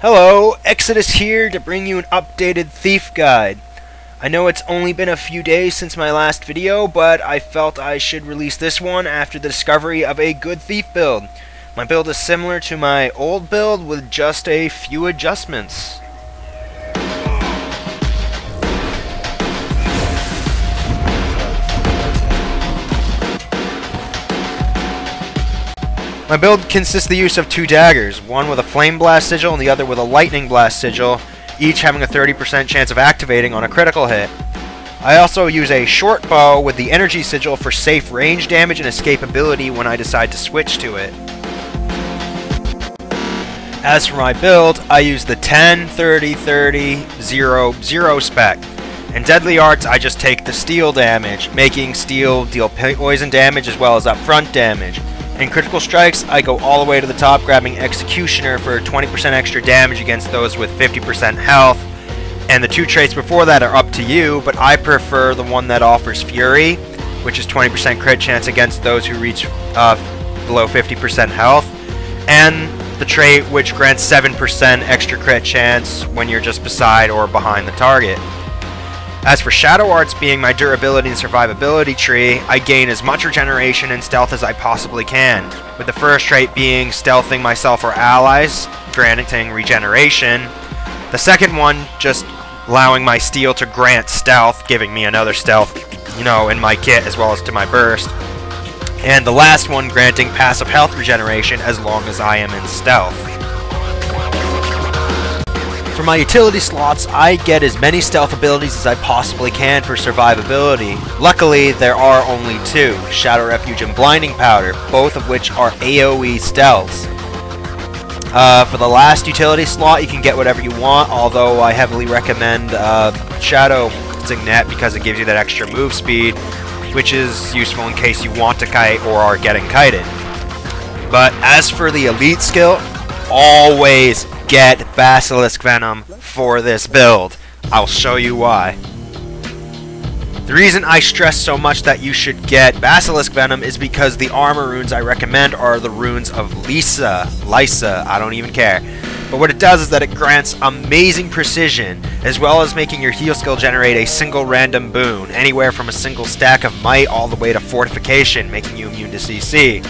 Hello, Exitus here to bring you an updated thief guide. I know it's only been a few days since my last video, but I felt I should release this one after the discovery of a good thief build. My build is similar to my old build with just a few adjustments. My build consists of the use of two daggers, one with a flame blast sigil and the other with a lightning blast sigil, each having a 30% chance of activating on a critical hit. I also use a short bow with the energy sigil for safe range damage and escapability when I decide to switch to it. As for my build, I use the 10-30-30-0-0 spec. In Deadly Arts, I just take the steel damage, making steel deal poison damage as well as upfront damage. In Critical Strikes, I go all the way to the top, grabbing Executioner for 20% extra damage against those with 50% health. And the two traits before that are up to you, but I prefer the one that offers Fury, which is 20% crit chance against those who reach below 50% health. And the trait which grants 7% extra crit chance when you're just beside or behind the target. As for Shadow Arts being my durability and survivability tree, I gain as much regeneration and stealth as I possibly can, with the first trait being stealthing myself or allies, granting regeneration. The second one just allowing my steel to grant stealth, giving me another stealth, in my kit as well as to my burst. And the last one granting passive health regeneration as long as I am in stealth. For my utility slots, I get as many stealth abilities as I possibly can for survivability. Luckily, there are only two, Shadow Refuge and Blinding Powder, both of which are AoE stealths. For the last utility slot, you can get whatever you want, although I heavily recommend Shadow Signet because it gives you that extra move speed, which is useful in case you want to kite or are getting kited. But as for the elite skill, always get Basilisk Venom for this build. I'll show you why. The reason I stress so much that you should get Basilisk Venom is because the armor runes I recommend are the runes of Lyssa, I don't even care. But what it does is that it grants amazing precision, as well as making your heal skill generate a single random boon, anywhere from a single stack of might all the way to fortification, making you immune to CC.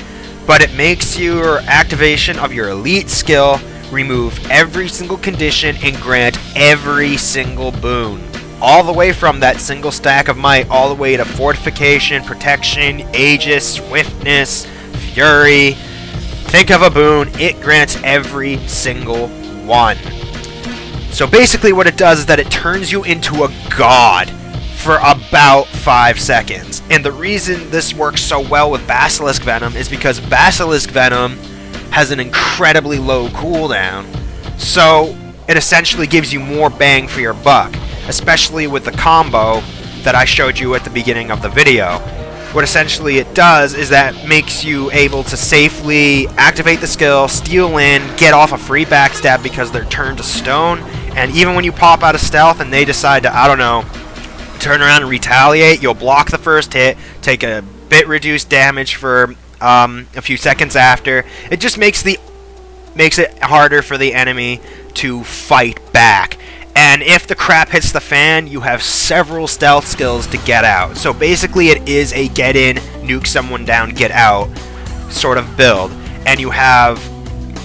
But it makes your activation of your elite skill remove every single condition and grant every single boon. All the way from that single stack of might all the way to fortification, protection, Aegis, swiftness, fury. Think of a boon, it grants every single one. So basically what it does is that it turns you into a god for about 5 seconds. And the reason this works so well with Basilisk Venom is because Basilisk Venom has an incredibly low cooldown, so it essentially gives you more bang for your buck, especially with the combo that I showed you at the beginning of the video. What essentially it does is that makes you able to safely activate the skill, steal in, get off a free backstab because they're turned to stone, and even when you pop out of stealth and they decide to, turn around and retaliate, you'll block the first hit, take a bit reduced damage for a few seconds after. It just makes it harder for the enemy to fight back. And if the crap hits the fan, you have several stealth skills to get out. So basically it is a get in, nuke someone down, get out sort of build. And you have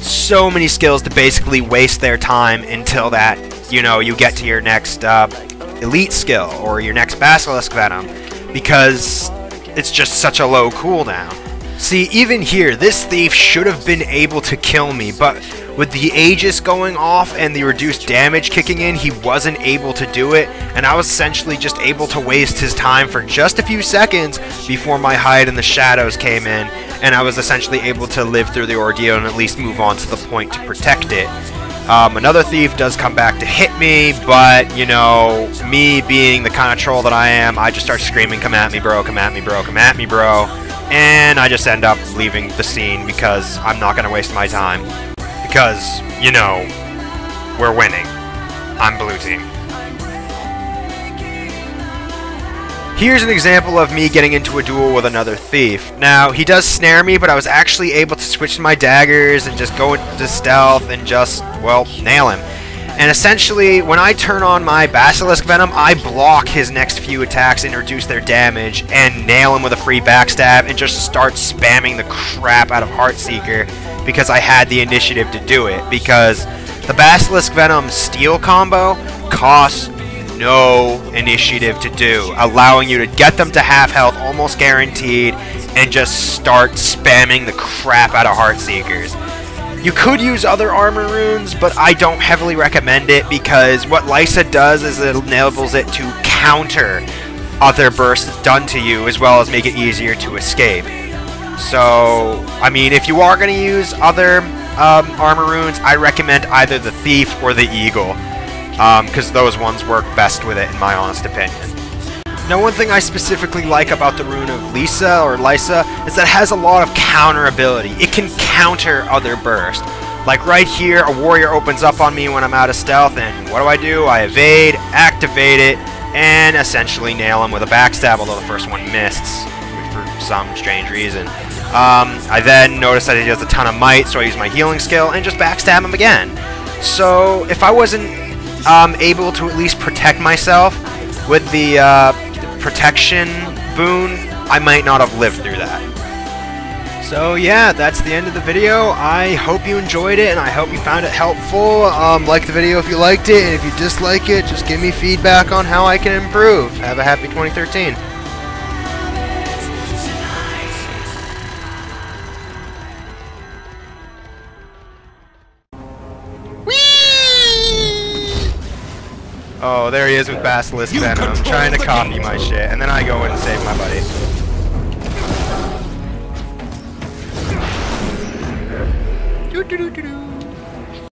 so many skills to basically waste their time until that, you get to your next elite skill or your next Basilisk Venom, because it's just such a low cooldown. See, even here, this thief should have been able to kill me, but with the Aegis going off and the reduced damage kicking in, he wasn't able to do it, and I was essentially just able to waste his time for just a few seconds before my hide in the shadows came in, and I was essentially able to live through the ordeal and at least move on to the point to protect it. Another thief does come back to hit me, but, me being the kind of troll that I am, I just start screaming, "Come at me, bro, come at me, bro, come at me, bro." And I just end up leaving the scene because I'm not going to waste my time. Because, we're winning. I'm blue team. Here's an example of me getting into a duel with another thief. Now, he does snare me, but I was actually able to switch to my daggers and just go into stealth and just, well, nail him. And essentially, when I turn on my Basilisk Venom, I block his next few attacks and reduce their damage and nail him with a free backstab and just start spamming the crap out of Heartseeker because I had the initiative to do it. Because the Basilisk Venom Steel combo costs no initiative to do, allowing you to get them to half health almost guaranteed and just start spamming the crap out of Heartseekers. You could use other armor runes, but I don't heavily recommend it because what Lyssa does is it enables it to counter other bursts done to you as well as make it easier to escape. So, I mean, if you are going to use other armor runes, I recommend either the Thief or the Eagle. Because those ones work best with it, in my honest opinion. Now, one thing I specifically like about the rune of Lyssa, or Lyssa, is that it has a lot of counter ability. It can counter other bursts. Like right here, a warrior opens up on me when I'm out of stealth, and what do? I evade, activate it, and essentially nail him with a backstab, although the first one missed for some strange reason. I then notice that he has a ton of might, so I use my healing skill and just backstab him again. So, if I wasn't able to at least protect myself with the protection boon, I might not have lived through that. So yeah, that's the end of the video. I hope you enjoyed it and I hope you found it helpful. Like the video if you liked it, and if you dislike it, just give me feedback on how I can improve. Have a happy 2013. Oh, there he is with Basilisk Venom, trying to copy my shit, and then I go in and save my buddy.